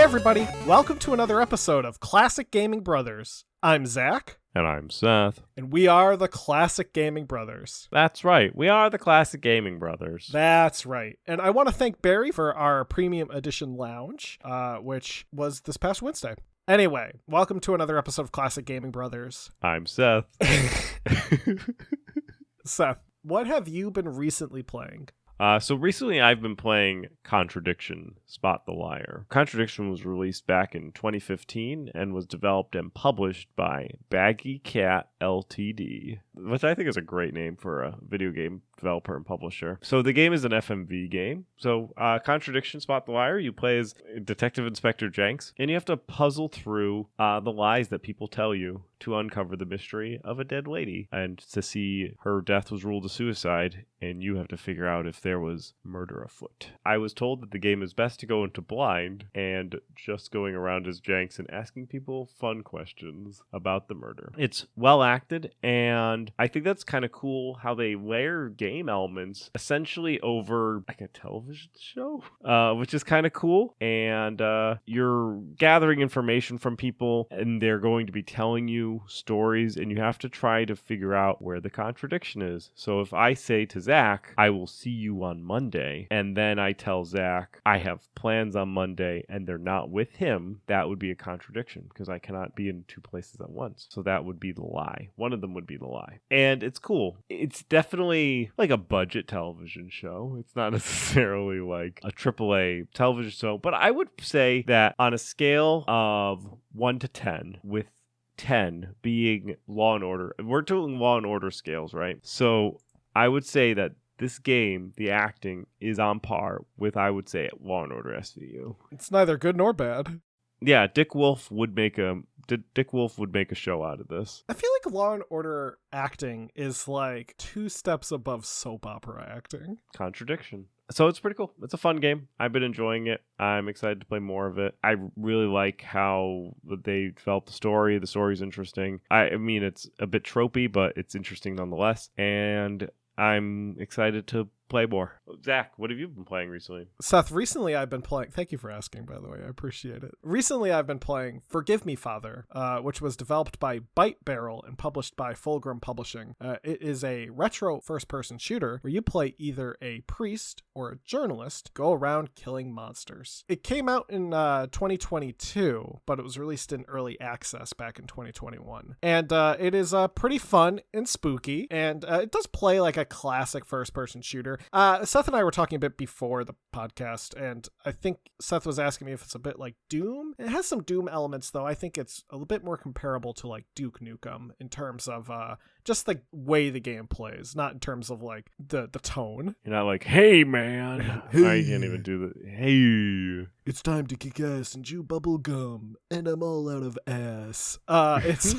everybody, welcome to another episode of Classic Gaming Brothers. I'm Zach. And I'm Seth. And we are the Classic Gaming Brothers. That's right, we are the Classic Gaming Brothers. That's right. And I want to thank Barry for our Premium Edition Lounge, which was this past Wednesday. Anyway, welcome to another episode of Classic Gaming Brothers. I'm Seth. Seth, what have you been recently playing? So recently I've been playing Contradiction, Spot the Liar. Contradiction was released back in 2015 and was developed and published by Baggy Cat Ltd, which I think is a great name for a video game developer and publisher. So the game is an FMV game. So Contradiction, Spot the Liar, you play as Detective Inspector Jenks, and you have to puzzle through the lies that people tell you to uncover the mystery of a dead lady and to see her death was ruled a suicide, and you have to figure out if there was murder afoot. I was told that the game is best to go into blind and just going around as Jenks and asking people fun questions about the murder. It's well acted, and I think that's kind of cool how they layer game elements essentially over like a television show, which is kind of cool. And you're gathering information from people, and they're going to be telling you stories, and you have to try to figure out where the contradiction is. So if I say to Zach, I will see you on Monday, and then I tell Zach I have plans on Monday and they're not with him, that would be a contradiction because I cannot be in two places at once. So that would be the lie. One of them would be the lie. And it's cool. It's definitely like a budget television show. It's not necessarily like a AAA television show, but I would say that on a scale of 1 to 10, with 10 being Law and Order, we're doing Law and Order scales, right? So I would say that this game, the acting, is on par with, I would say, Law and Order SVU. It's neither good nor bad. Yeah, Dick Wolf would make a show out of this. I feel like Law and Order acting is like 2 steps above soap opera acting. Contradiction. So it's pretty cool. It's a fun game. I've been enjoying it. I'm excited to play more of it. I really like how they developed the story. The story's interesting. I mean, it's a bit tropey, but it's interesting nonetheless. And I'm excited to play more. Zach, what have you been playing recently? Seth, recently I've been playing... Thank you for asking, by the way. I appreciate it. Recently I've been playing Forgive Me, Father, which was developed by Bite Barrel and published by Fulgrim Publishing. It is a retro first-person shooter where you play either a priest or a journalist, go around killing monsters. It came out in 2022, but it was released in early access back in 2021. And it is pretty fun and spooky, and it does play like a classic first-person shooter. Seth and I were talking a bit before the podcast, and I think Seth was asking me if it's a bit like Doom. It has some Doom elements, though. I think it's a little bit more comparable to like Duke Nukem in terms of just the way the game plays, not in terms of like the tone. You're not like, hey man, I can't even do that. Hey, it's time to kick ass and chew bubble gum, and I'm all out of ass. It's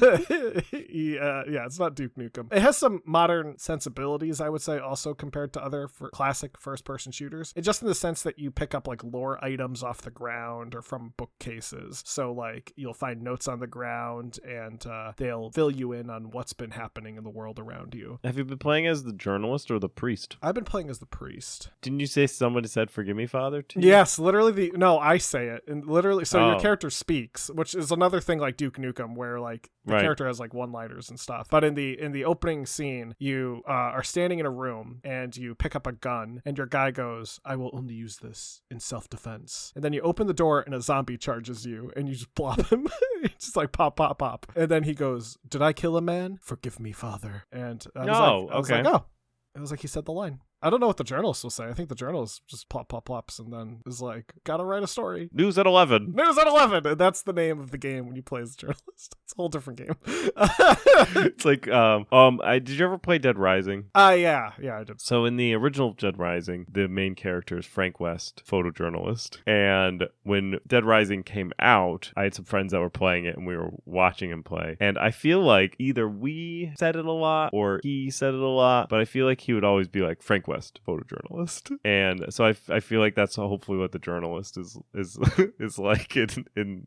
it's not Duke Nukem. It has some modern sensibilities, I would say, also compared to other classic first-person shooters. It's just in the sense that you pick up like lore items off the ground or from bookcases. So like you'll find notes on the ground, and they'll fill you in on what's been happening in the world around you. Have you been playing as the journalist or the priest? I've been playing as the priest. Didn't you say somebody said "Forgive me, Father" to you? Yes, literally. I say it, and literally. So your character speaks, which is another thing like Duke Nukem, where like the character has like one-liners and stuff. But in the opening scene, you are standing in a room and you pick up a gun, and your guy goes, "I will only use this in self-defense." And then you open the door, and a zombie charges you, and you just plop him. It's just like pop, pop, pop. And then he goes, "Did I kill a man? Forgive me, Father." And I was like, oh. It was like he said the line. I don't know what the journalist will say. I think the journalist just plops, and then is like, gotta write a story. News at 11. News at 11! And that's the name of the game when you play as a journalist. It's a whole different game. It's like, did you ever play Dead Rising? Yeah, I did. So in the original Dead Rising, the main character is Frank West, photojournalist. And when Dead Rising came out, I had some friends that were playing it, and we were watching him play. And I feel like either we said it a lot, or he said it a lot, but I feel like he would always be like, Frank West photojournalist. And so I feel like that's hopefully what the journalist is is like in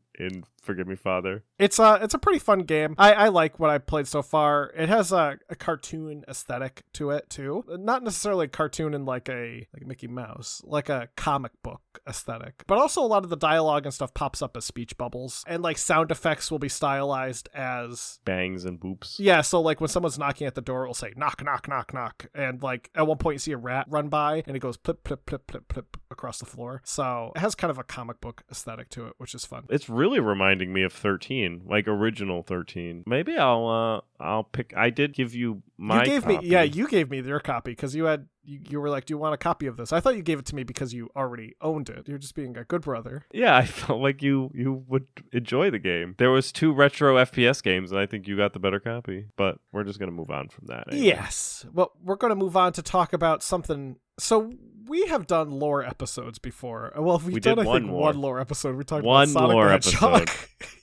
Forgive Me, Father. It's a pretty fun game. I like what I played so far. It has a cartoon aesthetic to it too. Not necessarily a cartoon in like a Mickey Mouse, like a comic book aesthetic. But also a lot of the dialogue and stuff pops up as speech bubbles, and like sound effects will be stylized as bangs and boops. Yeah, so like when someone's knocking at the door, it will say knock, knock, knock, knock, and like at one point you see a rat run by and it goes plip, plip, plip, plip, plip across the floor. So it has kind of a comic book aesthetic to it, which is fun. It's really reminding me of 13, like original 13. Maybe I'll pick. I did give you my copy. You gave me your copy because you were like, do you want a copy of this? I thought you gave it to me because you already owned it. You're just being a good brother. Yeah, I felt like you would enjoy the game. There was 2 retro FPS games, and I think you got the better copy. But we're just going to move on from that. Anyway. Yes. Well, we're going to move on to talk about something. So we have done lore episodes before. Well, we did one lore episode. We talked about Sonic the Hedgehog.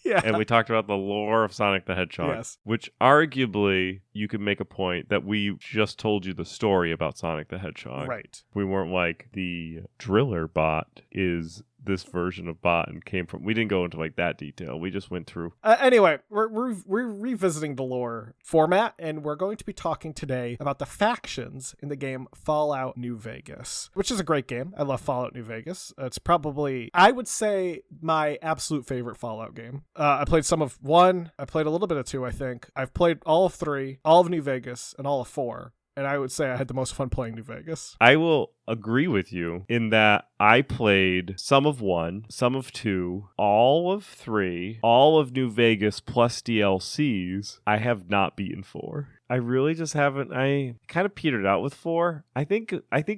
Yeah. And we talked about the lore of Sonic the Hedgehog. Yes. Which arguably you could make a point that we just told you the story about Sonic the Hedgehog. Right. We weren't like the Driller bot is this version of bot and came from. We didn't go into like that detail. We just went through. Anyway, we're revisiting the lore format, and we're going to be talking today about the factions in the game Fallout New Vegas, which is a great game. I love Fallout New Vegas. It's probably, I would say, my absolute favorite Fallout game. I played some of 1. I played a little bit of 2, I think. I've played all of 3, all of New Vegas, and all of 4. And I would say I had the most fun playing New Vegas. I will agree with you in that I played some of 1, some of 2, all of 3, all of New Vegas plus DLCs. I have not beaten 4. I really just haven't. I kind of petered out with 4. I think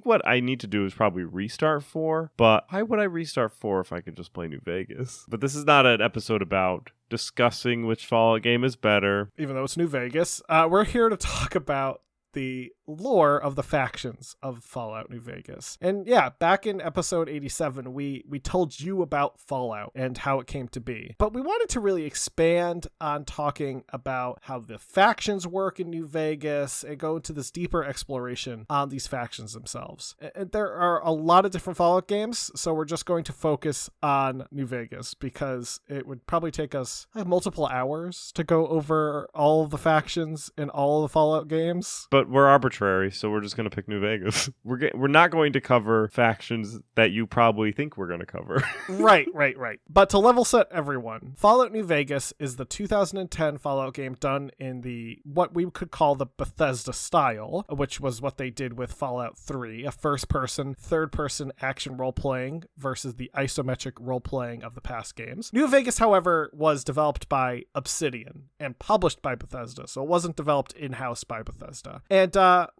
what I need to do is probably restart 4. But why would I restart 4 if I could just play New Vegas? But this is not an episode about discussing which Fallout game is better. Even though it's New Vegas, we're here to talk about the lore of the factions of Fallout New Vegas. And yeah, back in episode 87, we told you about Fallout and how it came to be. But we wanted to really expand on talking about how the factions work in New Vegas and go into this deeper exploration on these factions themselves. And there are a lot of different Fallout games, so we're just going to focus on New Vegas because it would probably take us multiple hours to go over all of the factions in all of the Fallout games. But we're arbitrary, so we're just going to pick New Vegas. We're not going to cover factions that you probably think we're going to cover. Right. But to level set everyone, Fallout New Vegas is the 2010 Fallout game done in the what we could call the Bethesda style, which was what they did with Fallout 3, a first-person, third-person action role-playing versus the isometric role-playing of the past games. New Vegas, however, was developed by Obsidian and published by Bethesda, so it wasn't developed in-house by Bethesda. And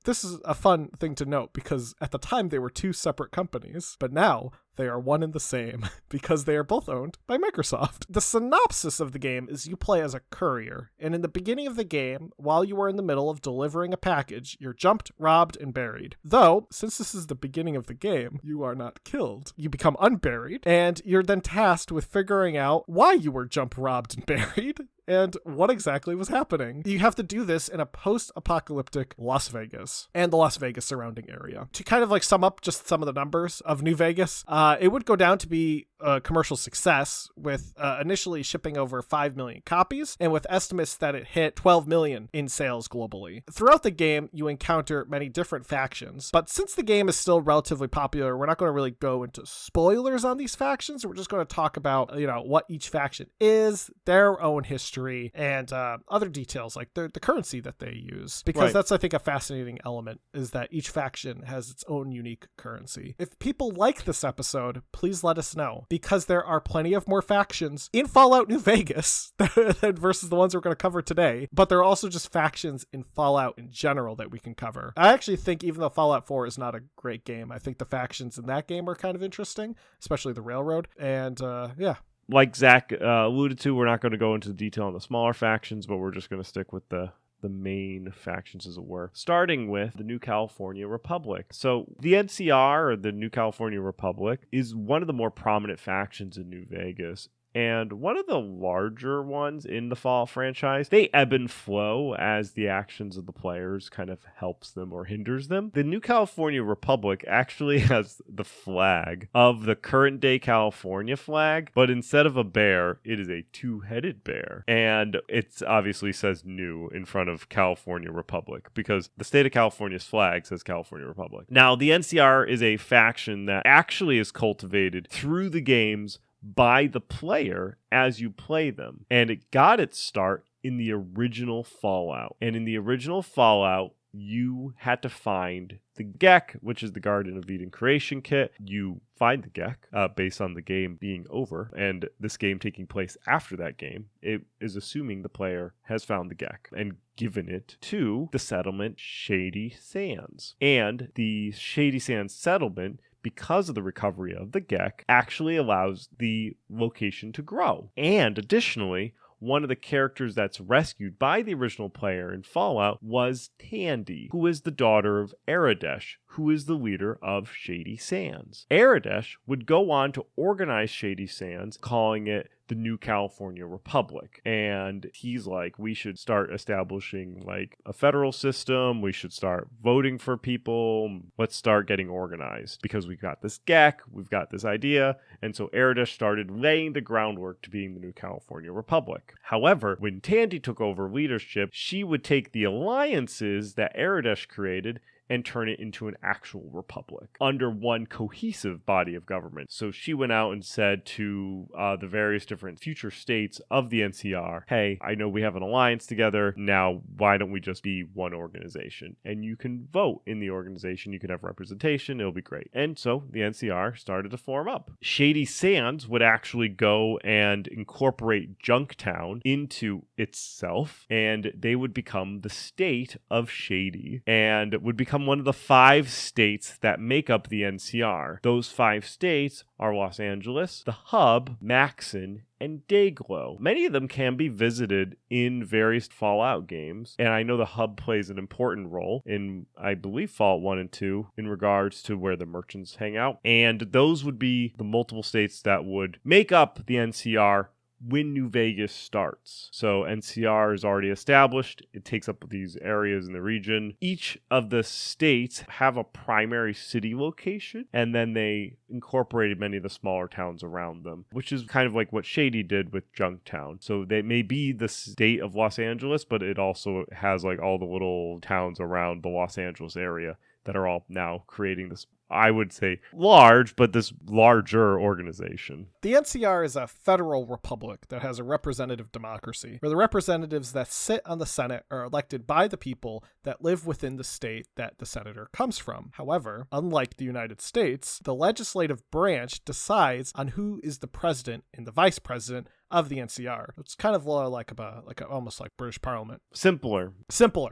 this is a fun thing to note because at the time they were 2 separate companies, but now they are one and the same because they are both owned by Microsoft. The synopsis of the game is you play as a courier, and in the beginning of the game, while you are in the middle of delivering a package, you're jumped, robbed, and buried. Though, since this is the beginning of the game, you are not killed. You become unburied, and you're then tasked with figuring out why you were jumped, robbed, and buried, and what exactly was happening. You have to do this in a post-apocalyptic Las Vegas and the Las Vegas surrounding area. To kind of like sum up just some of the numbers of New Vegas, it would go down to be a commercial success with initially shipping over 5 million copies and with estimates that it hit 12 million in sales globally. Throughout the game, you encounter many different factions, but since the game is still relatively popular, we're not going to really go into spoilers on these factions. We're just going to talk about, what each faction is, their own history, and other details like the currency that they use. Because that's, I think, a fascinating element is that each faction has its own unique currency. If people like this episode, please let us know, because there are plenty of more factions in Fallout New Vegas versus the ones we're going to cover today, but there are also just factions in Fallout in general that we can cover. I actually think even though Fallout 4 is not a great game, I think the factions in that game are kind of interesting, especially the Railroad, and yeah. Like Zach alluded to, we're not going to go into detail on the smaller factions, but we're just going to stick with the main factions, as it were, starting with the New California Republic. So the NCR, or the New California Republic, is one of the more prominent factions in New Vegas. And one of the larger ones in the Fallout franchise, they ebb and flow as the actions of the players kind of helps them or hinders them. The New California Republic actually has the flag of the current day California flag, but instead of a bear, it is a two-headed bear. And it obviously says new in front of California Republic because the state of California's flag says California Republic. Now, the NCR is a faction that actually is cultivated through the games by the player as you play them. And it got its start in the original Fallout. And in the original Fallout, you had to find the Gek, which is the Garden of Eden creation kit. You find the Gek based on the game being over, and this game taking place after that game. It is assuming the player has found the Gek and given it to the settlement Shady Sands. And the Shady Sands settlement, because of the recovery of the Gek, actually allows the location to grow. And additionally, one of the characters that's rescued by the original player in Fallout was Tandy, who is the daughter of Aradesh, who is the leader of Shady Sands. Aradesh would go on to organize Shady Sands, calling it the New California Republic. And he's like, we should start establishing like a federal system. We should start voting for people. Let's start getting organized because we've got this Gek, we've got this idea. And so Aradesh started laying the groundwork to being the New California Republic. However, when Tandy took over leadership, she would take the alliances that Aradesh created and turn it into an actual republic under one cohesive body of government. So she went out and said to the various different future states of the NCR, hey, I know we have an alliance together. Now, why don't we just be one organization? And you can vote in the organization. You can have representation. It'll be great. And so the NCR started to form up. Shady Sands would actually go and incorporate Junktown into itself, and they would become the state of Shady and would become one of the 5 states that make up the NCR. Those 5 states are Los Angeles, the Hub, Maxon, and Dayglow. Many of them can be visited in various Fallout games, and I know the Hub plays an important role in, I believe, Fallout 1 and 2 in regards to where the merchants hang out. And those would be the multiple states that would make up the NCR when New Vegas starts. So NCR is already established. It takes up these areas in the region. Each of the states have a primary city location, and then they incorporated many of the smaller towns around them, which is kind of like what Shady did with Junktown. So they may be the state of Los Angeles, but it also has like all the little towns around the Los Angeles area that are all now creating this, I would say, large, but this larger organization. The NCR is a federal republic that has a representative democracy, where the representatives that sit on the Senate are elected by the people that live within the state that the senator comes from. However, unlike the United States, the legislative branch decides on who is the president and the vice president of the NCR. It's kind of almost like British Parliament. Simpler,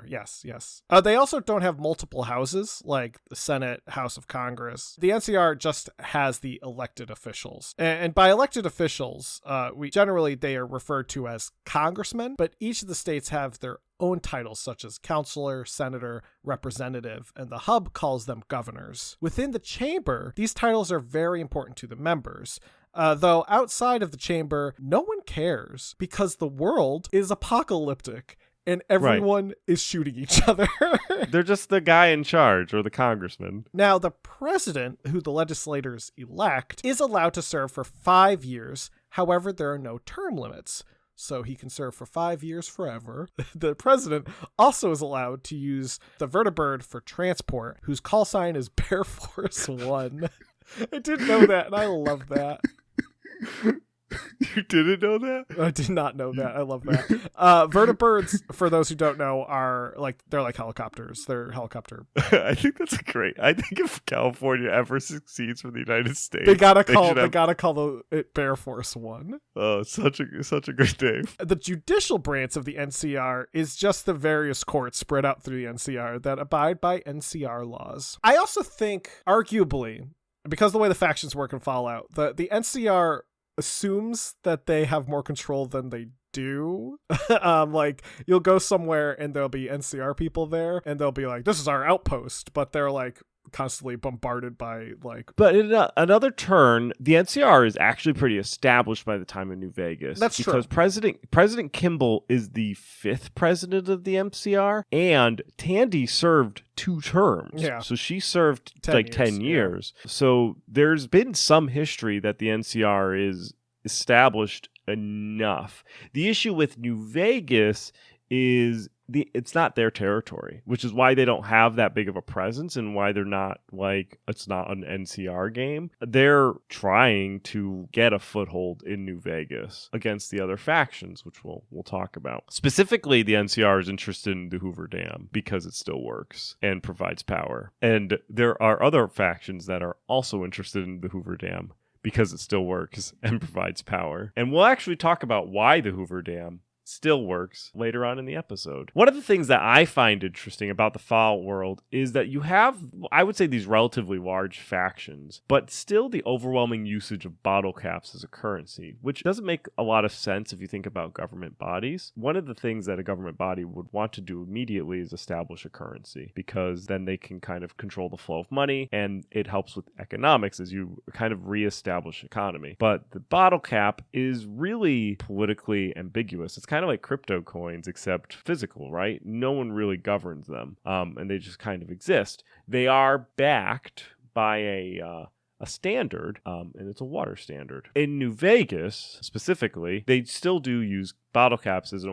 yes. They also don't have multiple houses like the Senate, House of Congress. The NCR just has the elected officials. And by elected officials, they are referred to as congressmen, but each of the states have their own titles such as counselor, senator, representative, and the Hub calls them governors. Within the chamber, these titles are very important to the members. Though outside of the chamber, no one cares because the world is apocalyptic and everyone is shooting each other. They're just the guy in charge or the congressman. Now, the president, who the legislators elect, is allowed to serve for 5 years. However, there are no term limits. So he can serve for 5 years forever. The president also is allowed to use the vertibird for transport, whose call sign is Bear Force 1. I didn't know that, and I love that. You didn't know that? I did not know that. I love that. Vertibirds, for those who don't know, they're like helicopters. They're helicopter. I think that's great. I think if California ever succeeds for the United States, they gotta call it Bear Force 1. Oh, such a good name. The judicial branch of the NCR is just the various courts spread out through the NCR that abide by NCR laws. I also think, arguably, because the way the factions work in Fallout, the NCR assumes that they have more control than they do. Like, you'll go somewhere and there'll be NCR people there, and they'll be like, this is our outpost, but they're like, constantly bombarded by like. But in another turn, the NCR is actually pretty established by the time of New Vegas. That's because true. President Kimball is the 5th president of the NCR, and Tandy served 2 terms. Yeah. So she served 10 10 years, years. So there's been some history that the NCR is established enough. The issue with New Vegas is it's not their territory, which is why they don't have that big of a presence and why they're not like, it's not an NCR game. They're trying to get a foothold in New Vegas against the other factions, which we'll talk about. Specifically, the NCR is interested in the Hoover Dam because it still works and provides power. And there are other factions that are also interested in the Hoover Dam because it still works and provides power. And we'll actually talk about why the Hoover Dam still works later on in the episode. One of the things that I find interesting about the Fallout world is that you have, I would say, these relatively large factions, but still the overwhelming usage of bottle caps as a currency, which doesn't make a lot of sense if you think about government bodies. One of the things that a government body would want to do immediately is establish a currency, because then they can kind of control the flow of money, and it helps with economics as you kind of reestablish economy. But the bottle cap is really politically ambiguous. It's kind of like crypto coins, except physical, right? No one really governs them, and they just kind of exist. They are backed by a standard, and it's a water standard. In New Vegas, specifically, they still do use bottle caps as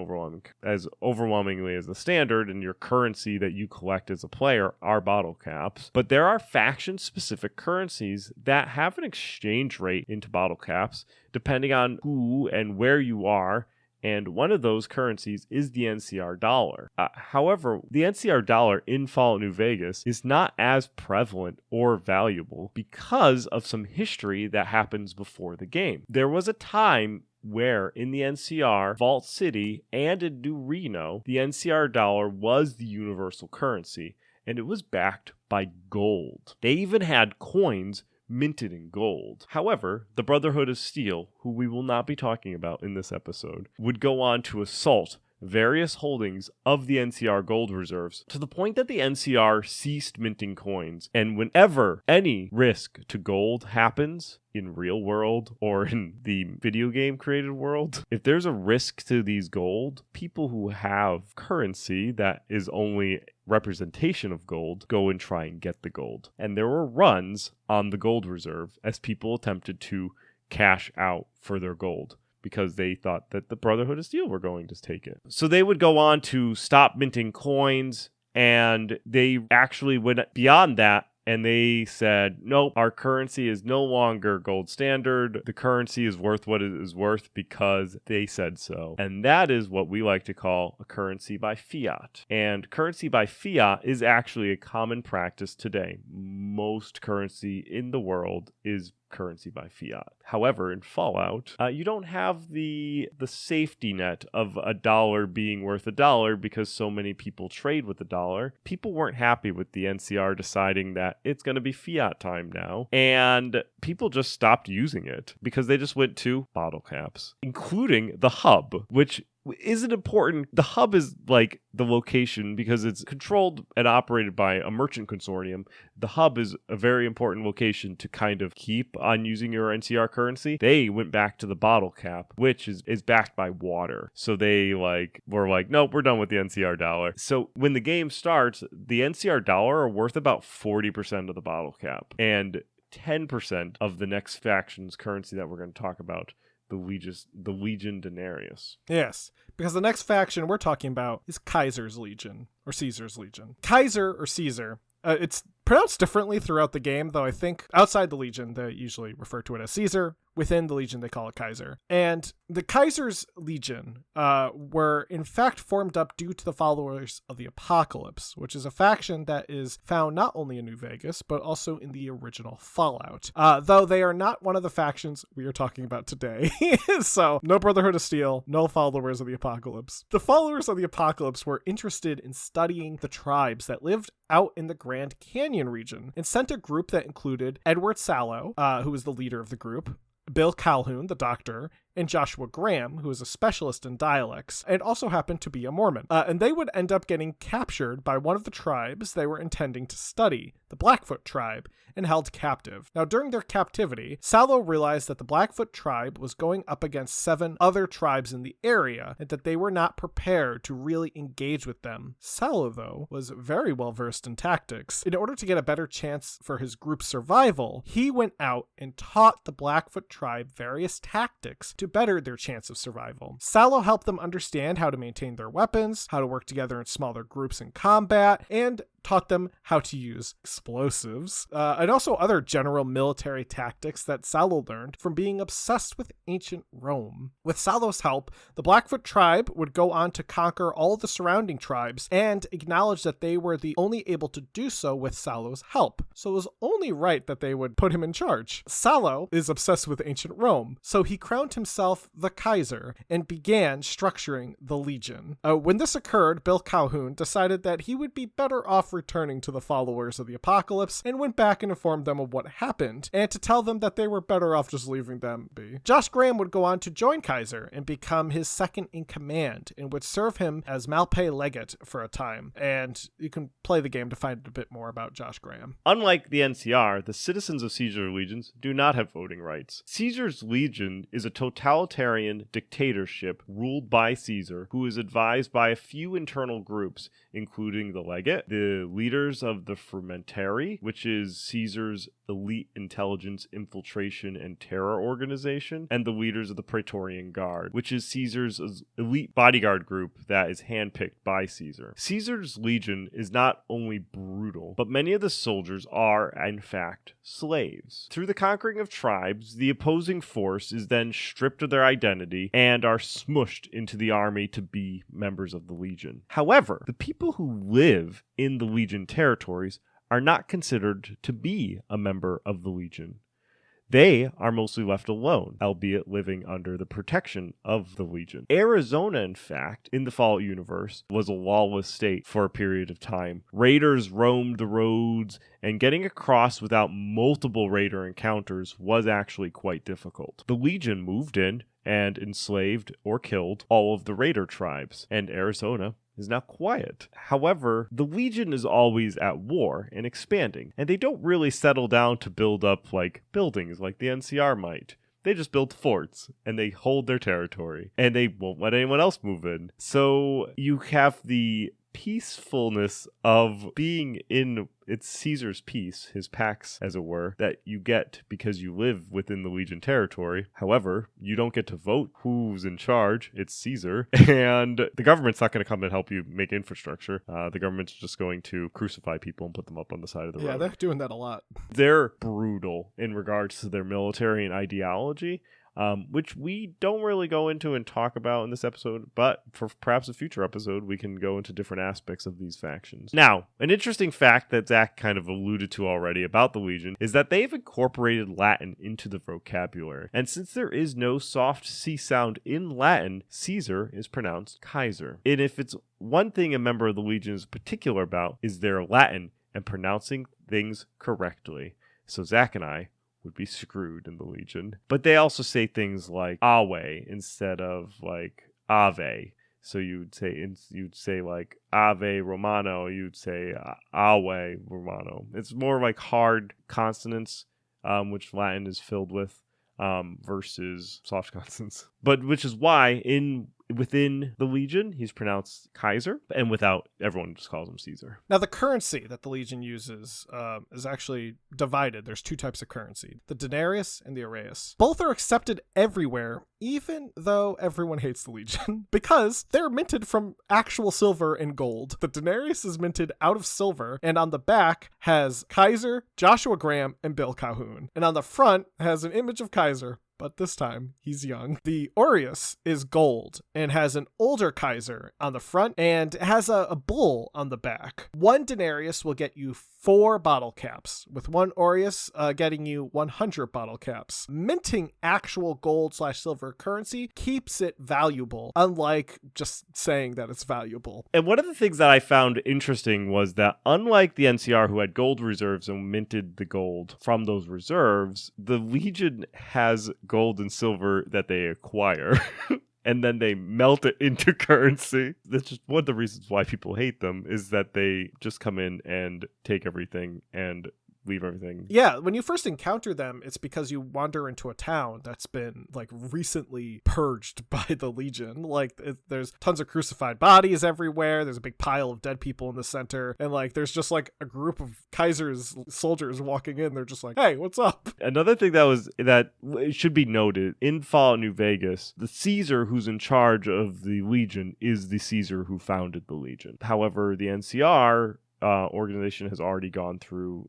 overwhelmingly as the standard, and your currency that you collect as a player are bottle caps. But there are faction-specific currencies that have an exchange rate into bottle caps, depending on who and where you are. And one of those currencies is the NCR dollar. However, the NCR dollar in Fallout New Vegas is not as prevalent or valuable because of some history that happens before the game. There was a time where in the NCR, Vault City, and in New Reno, the NCR dollar was the universal currency, and it was backed by gold. They even had coins minted in gold. However, the Brotherhood of Steel, who we will not be talking about in this episode, would go on to assault various holdings of the NCR gold reserves to the point that the NCR ceased minting coins. And whenever any risk to gold happens in real world or in the video game created world, if there's a risk to these gold, people who have currency that is only representation of gold go and try and get the gold. And there were runs on the gold reserve as people attempted to cash out for their gold, because they thought that the Brotherhood of Steel were going to take it. So they would go on to stop minting coins, and they actually went beyond that, and they said, nope, our currency is no longer gold standard. The currency is worth what it is worth because they said so. And that is what we like to call a currency by fiat. And currency by fiat is actually a common practice today. Most currency in the world is currency by fiat. However, in Fallout, you don't have the safety net of a dollar being worth a dollar because so many people trade with the dollar. People weren't happy with the NCR deciding that it's going to be fiat time now, and people just stopped using it because they just went to bottle caps, including the hub, which isn't important. The hub is like the location because it's controlled and operated by a merchant consortium. The hub is a very important location to kind of keep on using your NCR currency. They went back to the bottle cap, which is backed by water. So they were like, nope, we're done with the NCR dollar. So when the game starts, the NCR dollar are worth about 40% of the bottle cap and 10% of the next faction's currency that we're going to talk about, the Legion Denarius. Yes, because the next faction we're talking about is Kaiser's Legion, or Caesar's Legion. Kaiser or Caesar, it's pronounced differently throughout the game, though I think outside the Legion they usually refer to it as Caesar. Within the Legion they call it Kaiser. And the Kaiser's Legion were in fact formed up due to the followers of the Apocalypse, which is a faction that is found not only in New Vegas, but also in the original Fallout. Though they are not one of the factions we are talking about today. So, no Brotherhood of Steel, no followers of the Apocalypse. The followers of the Apocalypse were interested in studying the tribes that lived out in the Grand Canyon region, and sent a group that included Edward Sallow, who was the leader of the group, Bill Calhoun, the doctor, and Joshua Graham, who is a specialist in dialects, and also happened to be a Mormon. And they would end up getting captured by one of the tribes they were intending to study, the Blackfoot tribe, and held captive. Now, during their captivity, Salo realized that the Blackfoot tribe was going up against 7 other tribes in the area, and that they were not prepared to really engage with them. Salo, though, was very well versed in tactics. In order to get a better chance for his group's survival, he went out and taught the Blackfoot tribe various tactics to better their chance of survival. Salo helped them understand how to maintain their weapons, how to work together in smaller groups in combat, and taught them how to use explosives, and also other general military tactics that Salo learned from being obsessed with ancient Rome. With Salo's help, the Blackfoot tribe would go on to conquer all the surrounding tribes and acknowledge that they were the only able to do so with Salo's help. So it was only right that they would put him in charge. Salo is obsessed with ancient Rome, so he crowned himself the Kaiser and began structuring the Legion. When this occurred, Bill Calhoun decided that he would be better off returning to the followers of the apocalypse and went back and informed them of what happened and to tell them that they were better off just leaving them be. Josh Graham would go on to join Kaiser and become his second in command and would serve him as Malpais Legate for a time. And you can play the game to find a bit more about Josh Graham. Unlike the NCR, the citizens of Caesar legions do not have voting rights. Caesar's legion is a totalitarian dictatorship ruled by Caesar, who is advised by a few internal groups, including the Legate, the leaders of the Frumentari, which is Caesar's elite intelligence, infiltration, and terror organization, and the leaders of the Praetorian Guard, which is Caesar's elite bodyguard group that is handpicked by Caesar. Caesar's legion is not only brutal, but many of the soldiers are, in fact, slaves. Through the conquering of tribes, the opposing force is then stripped of their identity and are smushed into the army to be members of the legion. However, the people who live in the legion territories are not considered to be a member of the legion. They are mostly left alone, albeit living under the protection of the Legion. Arizona, in fact, in the Fallout universe, was a lawless state for a period of time. Raiders roamed the roads, and getting across without multiple raider encounters was actually quite difficult. The Legion moved in and enslaved or killed all of the raider tribes, and Arizona is now quiet. However, the Legion is always at war and expanding, and they don't really settle down to build up buildings like the NCR might. They just build forts, and they hold their territory, and they won't let anyone else move in. So you have the peacefulness of being in it's Caesar's peace, his pax, as it were, that you get because you live within the Legion territory. However, you don't get to vote who's in charge. It's Caesar. And the government's not going to come and help you make infrastructure. The government's just going to crucify people and put them up on the side of the road. Yeah, they're doing that a lot. They're brutal in regards to their military and ideology. Which we don't really go into and talk about in this episode, but for perhaps a future episode, we can go into different aspects of these factions. Now, an interesting fact that Zach kind of alluded to already about the Legion is that they've incorporated Latin into the vocabulary. And since there is no soft C sound in Latin, Caesar is pronounced Kaiser. And if it's one thing a member of the Legion is particular about, is their Latin and pronouncing things correctly. So Zach and I would be screwed in the Legion. But they also say things like Awe instead of Ave. So you'd say like Ave Romano, you'd say Awe Romano. It's more like hard consonants, which Latin is filled with, versus soft consonants. But which is why within the Legion, he's pronounced Kaiser, and without, everyone just calls him Caesar. Now, the currency that the Legion uses is actually divided. There's two types of currency, the denarius and the aureus. Both are accepted everywhere, even though everyone hates the Legion, because they're minted from actual silver and gold. The denarius is minted out of silver, and on the back has Kaiser, Joshua Graham, and Bill Calhoun. And on the front has an image of Kaiser, but this time he's young. The aureus is gold and has an older Kaiser on the front and has a bull on the back. One denarius will get you 4 bottle caps, with one aureus getting you 100 bottle caps. Minting actual gold/silver currency keeps it valuable, unlike just saying that it's valuable. And one of the things that I found interesting was that unlike the NCR, who had gold reserves and minted the gold from those reserves, the Legion has gold and silver that they acquire. And then they melt it into currency. That's just one of the reasons why people hate them, is that they just come in and take everything and leave everything. Yeah, when you first encounter them, it's because you wander into a town that's been like recently purged by the Legion. Like there's tons of crucified bodies everywhere. There's a big pile of dead people in the center, and like there's just like a group of Kaiser's soldiers walking in. They're just like, "Hey, what's up?" Another thing that should be noted in Fallout New Vegas, the Caesar who's in charge of the Legion is the Caesar who founded the Legion. However, the NCR organization has already gone through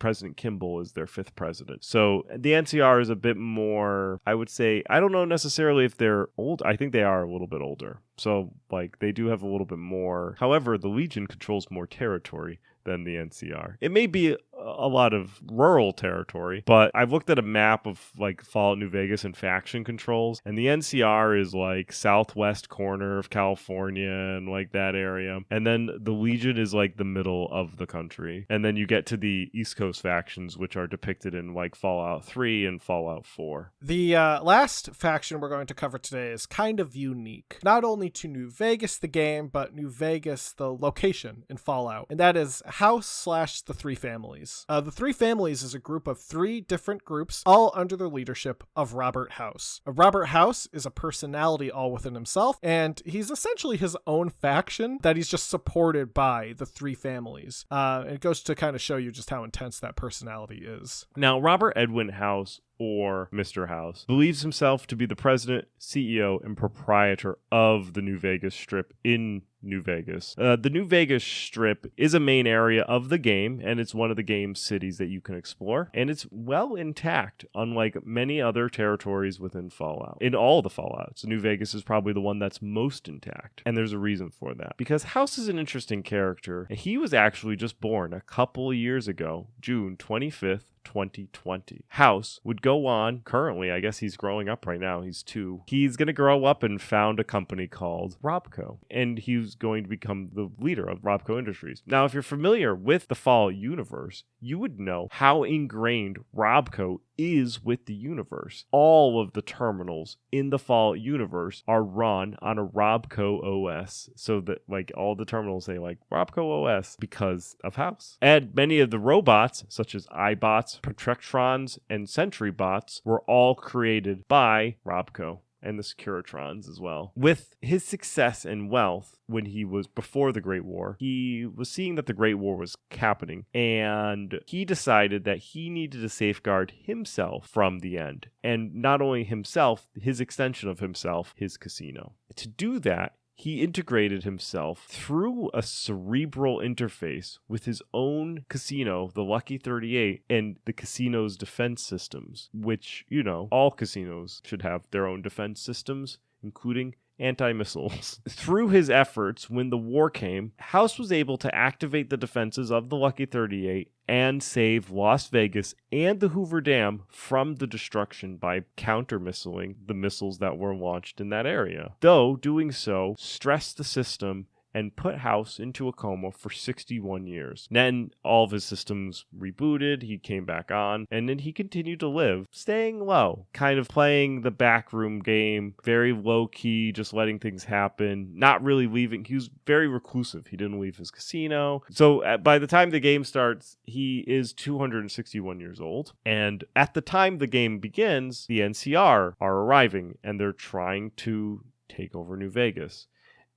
President Kimball is their 5th president. So the NCR is a bit more, I would say, I don't know necessarily if they're old. I think they are a little bit older. So like they do have a little bit more. However, the Legion controls more territory than the NCR. It may be a lot of rural territory, but I've looked at a map of like Fallout New Vegas and faction controls, and the NCR is like southwest corner of California and like that area, and then the Legion is like the middle of the country, and then you get to the East Coast factions, which are depicted in like Fallout 3 and Fallout 4. The last faction we're going to cover today is kind of unique, not only to New Vegas the game, but New Vegas the location in Fallout, and that is House/the Three Families. The Three Families is a group of 3 different groups, all under the leadership of Robert House. Robert House is a personality all within himself, and he's essentially his own faction that he's just supported by the 3 families. It goes to kind of show you just how intense that personality is. Now, Robert Edwin House, or Mr. House, believes himself to be the president, CEO, and proprietor of the New Vegas Strip in New Vegas. The New Vegas Strip is a main area of the game, and it's one of the game's cities that you can explore, and it's well intact, unlike many other territories within Fallout. In all the Fallouts, New Vegas is probably the one that's most intact, and there's a reason for that. Because House is an interesting character, and he was actually just born a couple of years ago, June 25th, 2020. House would go on, currently, I guess he's growing up right now, he's 2. He's going to grow up and found a company called Robco, and he's going to become the leader of Robco Industries. Now, if you're familiar with the Fallout universe, you would know how ingrained Robco is with the universe. All of the terminals in the Fallout universe are run on a Robco OS, so that like all the terminals say like Robco OS because of House. And many of the robots, such as iBots, Protectrons, and Sentry bots, were all created by Robco. And the Securitrons as well. With his success and wealth when he was before the Great War, he was seeing that the Great War was happening, and he decided that he needed to safeguard himself from the end. And not only himself, his extension of himself, his casino. To do that, he integrated himself through a cerebral interface with his own casino, the Lucky 38, and the casino's defense systems, which, you know, all casinos should have their own defense systems, including anti-missiles. Through his efforts, when the war came, House was able to activate the defenses of the Lucky 38 and save Las Vegas and the Hoover Dam from the destruction by counter-missiling the missiles that were launched in that area. Though doing so stressed the system and put House into a coma for 61 years. Then all of his systems rebooted, he came back on, and then he continued to live, staying low, kind of playing the backroom game, very low-key, just letting things happen, not really leaving. He was very reclusive. He didn't leave his casino. So by the time the game starts, he is 261 years old, and at the time the game begins, the NCR are arriving, and they're trying to take over New Vegas.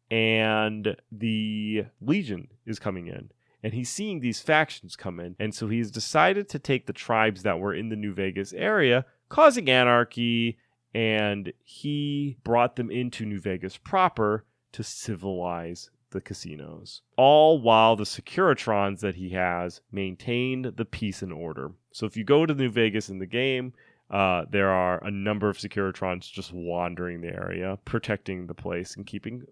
And the Legion is coming in, and he's seeing these factions come in, and so he's decided to take the tribes that were in the New Vegas area, causing anarchy, and he brought them into New Vegas proper to civilize the casinos, all while the Securitrons that he has maintain the peace and order. So if you go to New Vegas in the game, there are a number of Securitrons just wandering the area, protecting the place and keeping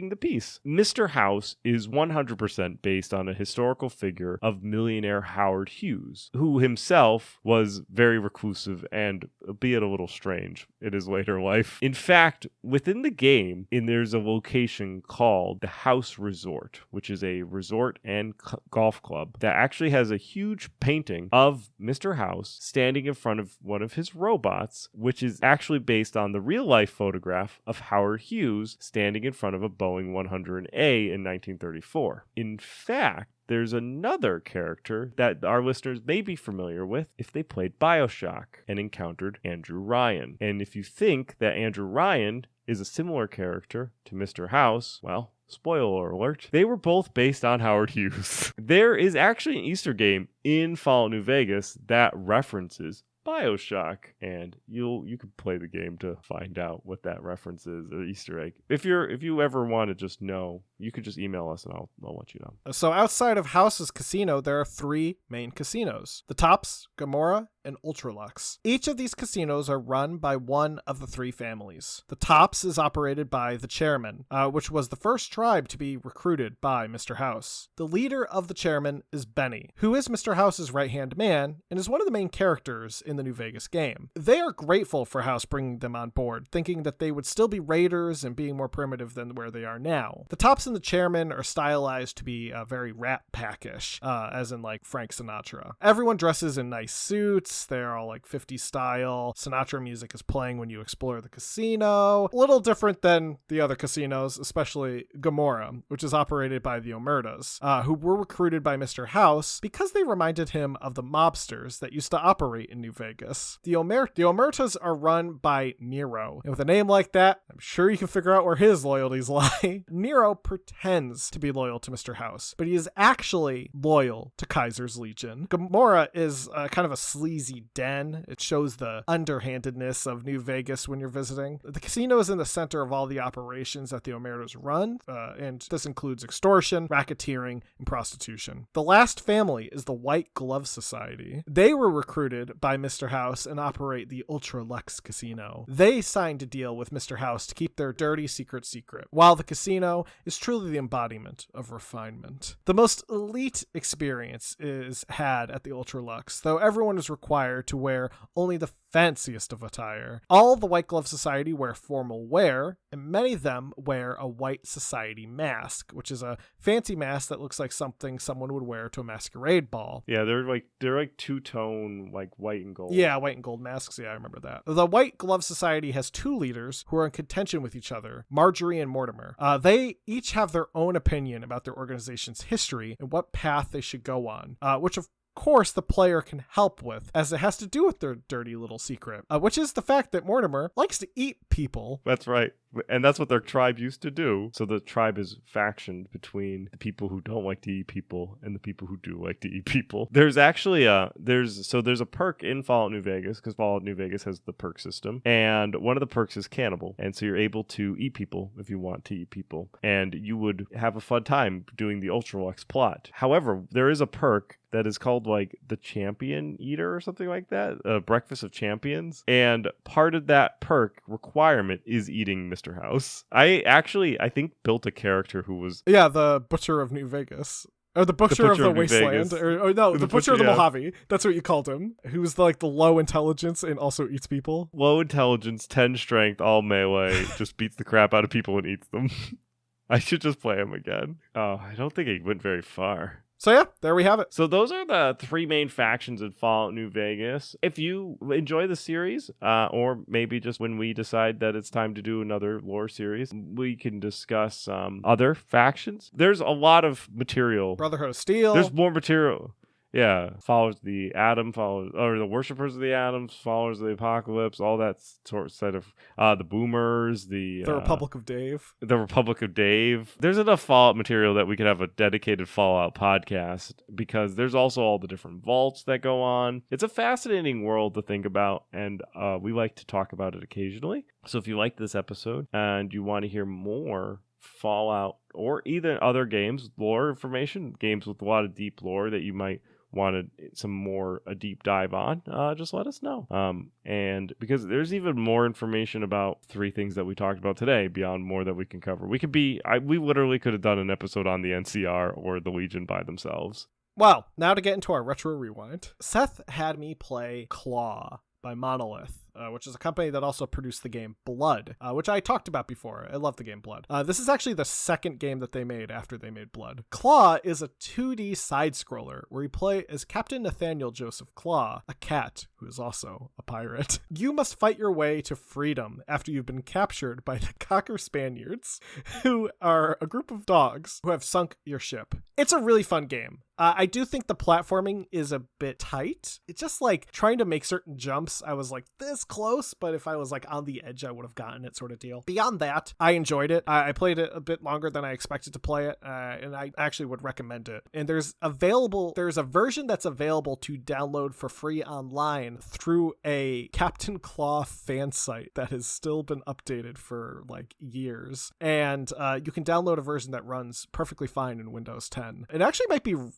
the peace. Mr. House is 100% based on a historical figure of millionaire Howard Hughes, who himself was very reclusive and, albeit a little strange in his later life. In fact, within the game, there's a location called the House Resort, which is a resort and golf club that actually has a huge painting of Mr. House standing in front of one of his his robots, which is actually based on the real-life photograph of Howard Hughes standing in front of a Boeing 100A in 1934. In fact, there's another character that our listeners may be familiar with if they played BioShock and encountered Andrew Ryan. And if you think that Andrew Ryan is a similar character to Mr. House, well, spoiler alert, they were both based on Howard Hughes. There is actually an Easter game in Fallout New Vegas that references BioShock, and you can play the game to find out what that reference is, an Easter egg. If you ever want to just know, you could just email us and I'll let you know. So outside of House's casino, there are 3 main casinos: the Tops, Gomorrah, and Ultralux. Each of these casinos are run by one of the 3 families. The Tops is operated by the chairman, which was the first tribe to be recruited by Mr. House. The leader of the chairman is Benny, who is Mr. House's right-hand man and is one of the main characters in the New Vegas game. They are grateful for House bringing them on board, thinking that they would still be raiders and being more primitive than where they are now. The Tops and the chairman are stylized to be very Rat Pack-ish, as in like Frank Sinatra. Everyone dresses in nice suits. They're all like 50s style. Sinatra music is playing when you explore the casino. A little different than the other casinos, especially Gomorrah, which is operated by the Omertas, who were recruited by Mr. House because they reminded him of the mobsters that used to operate in New Vegas. The Omertas are run by Nero, and with a name like that, I'm sure you can figure out where his loyalties lie. Nero pretends to be loyal to Mr. House, but he is actually loyal to Kaiser's Legion. Gomorrah is kind of a sleazy den. It shows the underhandedness of New Vegas when you're visiting. The casino is in the center of all the operations that the Omertas run, and this includes extortion, racketeering, and prostitution. The last family is the White Glove Society. They were recruited by Mr. House and operate the Ultralux Casino. They signed a deal with Mr. House to keep their dirty secret, while the casino is truly the embodiment of refinement. The most elite experience is had at the Ultralux, though everyone is required to wear only the fanciest of attire. All the White Glove Society wear formal wear, and many of them wear a White Society mask, which is a fancy mask that looks like something someone would wear to a masquerade ball. Yeah, they're like two-tone, like white and gold. Yeah, white and gold masks. Yeah, I remember that. The White Glove Society has 2 leaders who are in contention with each other, Marjorie and Mortimer. They each have their own opinion about their organization's history and what path they should go on, which of course the player can help with, as it has to do with their dirty little secret, which is the fact that Mortimer likes to eat people. That's right. And that's what their tribe used to do. So the tribe is factioned between the people who don't like to eat people and the people who do like to eat people. There's actually there's a perk in Fallout New Vegas, because Fallout New Vegas has the perk system, and one of the perks is cannibal. And so you're able to eat people if you want to eat people, and you would have a fun time doing the Ultralux plot. However, there is a perk that is called like the Champion Eater or something like that, Breakfast of Champions, and part of that perk requirement is eating Mr. House. I think built a character who was the Butcher of New Vegas. Or the Butcher of the Wasteland. Or no, the Butcher of the Mojave. That's what you called him. Who's like the low intelligence and also eats people. Low intelligence, 10 strength, all melee, just beats the crap out of people and eats them. I should just play him again. Oh, I don't think he went very far. So yeah, there we have it. So those are the 3 main factions in Fallout New Vegas. If you enjoy the series, or maybe just when we decide that it's time to do another lore series, we can discuss other factions. There's a lot of material. Brotherhood of Steel. There's more material. Yeah, follows the Atom, or the Worshippers of the Atoms, followers of the Apocalypse, all that set of the Boomers, the Republic of Dave. The Republic of Dave. There's enough Fallout material that we could have a dedicated Fallout podcast, because there's also all the different vaults that go on. It's a fascinating world to think about, and we like to talk about it occasionally. So if you like this episode and you want to hear more Fallout or either other games, lore information, games with a lot of deep lore that you might wanted some more a deep dive on, just let us know. And because there's even more information about 3 things that we talked about today beyond more that we can cover. We literally could have done an episode on the NCR or the Legion by themselves. Well, now to get into our Retro Rewind. Seth had me play Claw by Monolith. which is a company that also produced the game Blood, which I talked about before. I love the game Blood. This is actually the second game that they made after they made Blood. Claw is a 2D side-scroller where you play as Captain Nathaniel Joseph Claw, a cat who is also a pirate. You must fight your way to freedom after you've been captured by the Cocker Spaniards, who are a group of dogs who have sunk your ship. It's a really fun game. I do think the platforming is a bit tight. It's just like trying to make certain jumps. I was like this close, but if I was like on the edge, I would have gotten it, sort of deal. Beyond that, I enjoyed it. I played it a bit longer than I expected to play it, and I actually would recommend it. And there's a version that's available to download for free online through a Captain Claw fan site that has still been updated for like years. And you can download a version that runs perfectly fine in Windows 10. It actually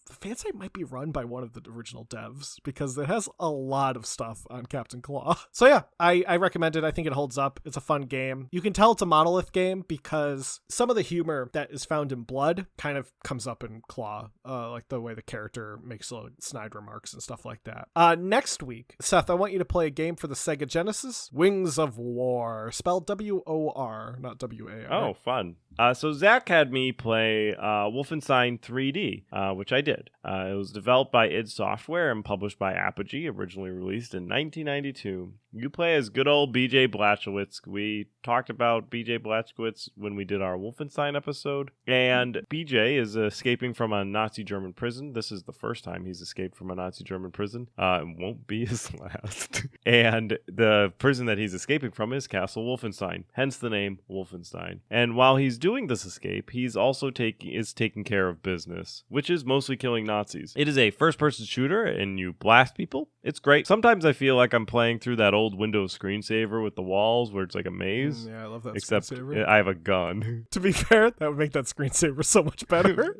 the fan site might be run by one of the original devs because it has a lot of stuff on Captain Claw. So yeah, I recommend it. I think it holds up. It's a fun game. You can tell it's a Monolith game because some of the humor that is found in Blood kind of comes up in Claw, like the way the character makes snide remarks and stuff like that. Next week, Seth, I want you to play a game for the Sega Genesis, Wings of War, spelled W-O-R, not W-A-R. Oh, fun. So Zach had me play Wolfenstein 3D, which I did. It was developed by id Software and published by Apogee, originally released in 1992. You play as good old BJ Blazkowicz. We talked about BJ Blazkowicz when we did our Wolfenstein episode. And BJ is escaping from a Nazi German prison. This is the first time he's escaped from a Nazi German prison. It won't be his last. And the prison that he's escaping from is Castle Wolfenstein, hence the name Wolfenstein. And while he's doing this escape, he's also taking care of business, which is mostly killing Nazis. It is a first-person shooter, and you blast people. It's great. Sometimes I feel like I'm playing through that old Windows screensaver with the walls where it's like a maze. Yeah, I love that except screensaver. I have a gun. To be fair, that would make that screensaver so much better.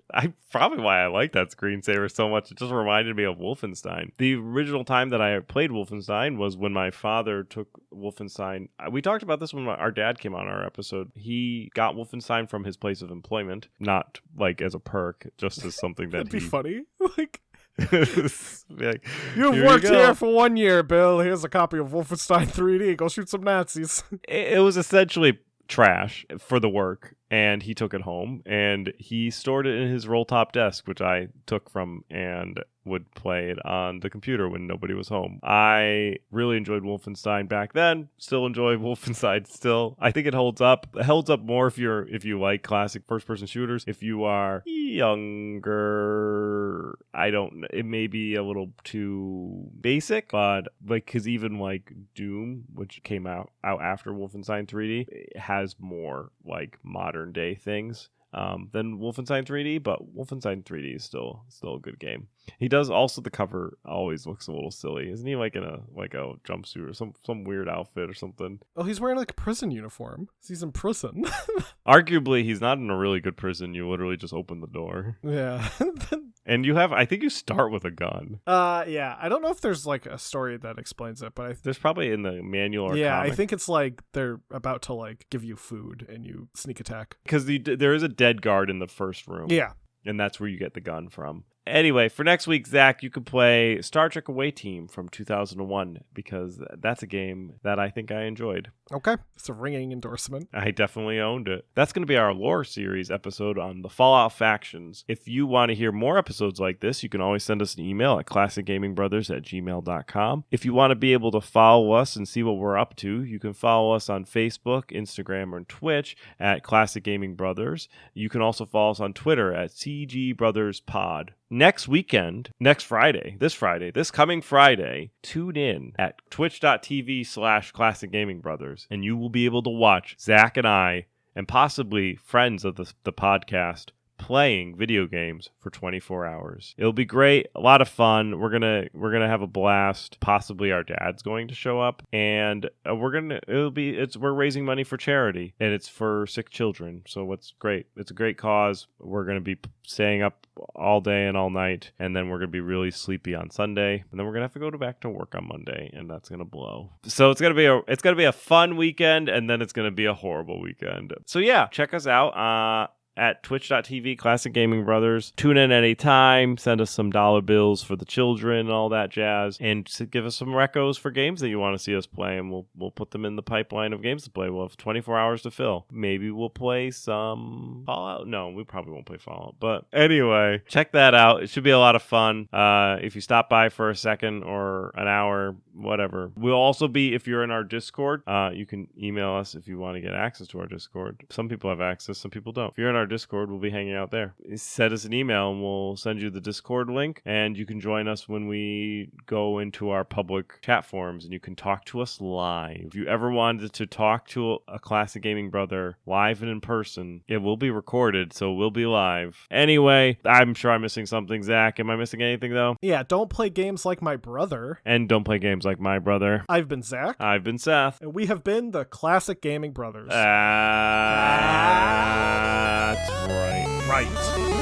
Probably why I like that screensaver so much. It just reminded me of Wolfenstein. The original time that I played Wolfenstein was when my father took Wolfenstein. We talked about this when our dad came on our episode. He got Wolfenstein from his place of employment, not like as a perk, just as something that That'd be funny. Like, like, you've worked here for 1 year, Bill. Here's a copy of Wolfenstein 3D. Go shoot some Nazis. It was essentially trash for the work, and he took it home, and he stored it in his roll-top desk, which I took from and would play it on the computer when nobody was home. I really enjoyed Wolfenstein back then. Still enjoy Wolfenstein still. I think it holds up. It holds up more if you like classic first-person shooters. If you are younger, it may be a little too basic, but like, because even like Doom, which came out after Wolfenstein 3D, it has more like modern day things than Wolfenstein 3D, but Wolfenstein 3D is still a good game. He does also, the cover always looks a little silly. Isn't he like in a jumpsuit or some weird outfit or something? Oh, he's wearing like a prison uniform. He's in prison. Arguably, he's not in a really good prison. You literally just open the door. Yeah. And I think you start with a gun. Yeah. I don't know if there's like a story that explains it, but there's probably in the manual or yeah, comic. I think it's like they're about to like give you food and you sneak attack. Because there is a dead guard in the first room. Yeah. And that's where you get the gun from. Anyway, for next week, Zach, you could play Star Trek Away Team from 2001 because that's a game that I think I enjoyed. Okay. It's a ringing endorsement. I definitely owned it. That's going to be our lore series episode on the Fallout factions. If you want to hear more episodes like this, you can always send us an email at classicgamingbrothers@gmail.com. If you want to be able to follow us and see what we're up to, you can follow us on Facebook, Instagram, or Twitch at Classic Gaming Brothers. You can also follow us on Twitter at CG Brothers Pod. Next weekend, this coming Friday, tune in at twitch.tv/Classic Gaming Brothers, and you will be able to watch Zach and I, and possibly friends of the podcast, playing video games for 24 hours. It'll be great, a lot of fun. We're gonna have a blast. Possibly our dad's going to show up, and we're raising money for charity, and it's for sick children. So it's great. It's a great cause. We're gonna be staying up all day and all night, and then we're gonna be really sleepy on Sunday, and then we're gonna have to go back to work on Monday, and that's gonna blow. So it's gonna be a fun weekend, and then it's gonna be a horrible weekend. So yeah, check us out. at twitch.tv, Classic Gaming Brothers. Tune in anytime. Send us some dollar bills for the children and all that jazz. And give us some recos for games that you want to see us play, and we'll put them in the pipeline of games to play. We'll have 24 hours to fill. Maybe we'll play some Fallout. No, we probably won't play Fallout. But anyway, check that out. It should be a lot of fun. If you stop by for a second or an hour, whatever. We'll also be, if you're in our Discord, you can email us if you want to get access to our Discord. Some people have access, some people don't. If you're in our Discord, we'll be hanging out there. Send us an email and we'll send you the Discord link, and you can join us when we go into our public chat forums, and you can talk to us live. If you ever wanted to talk to a Classic Gaming Brother live and in person, it will be recorded, so we'll be live. Anyway, I'm sure I'm missing something. Zach, am I missing anything though? Yeah, don't play games like my brother. And don't play games like my brother. I've been Zach. I've been Seth. And we have been the Classic Gaming Brothers. That's right. Right.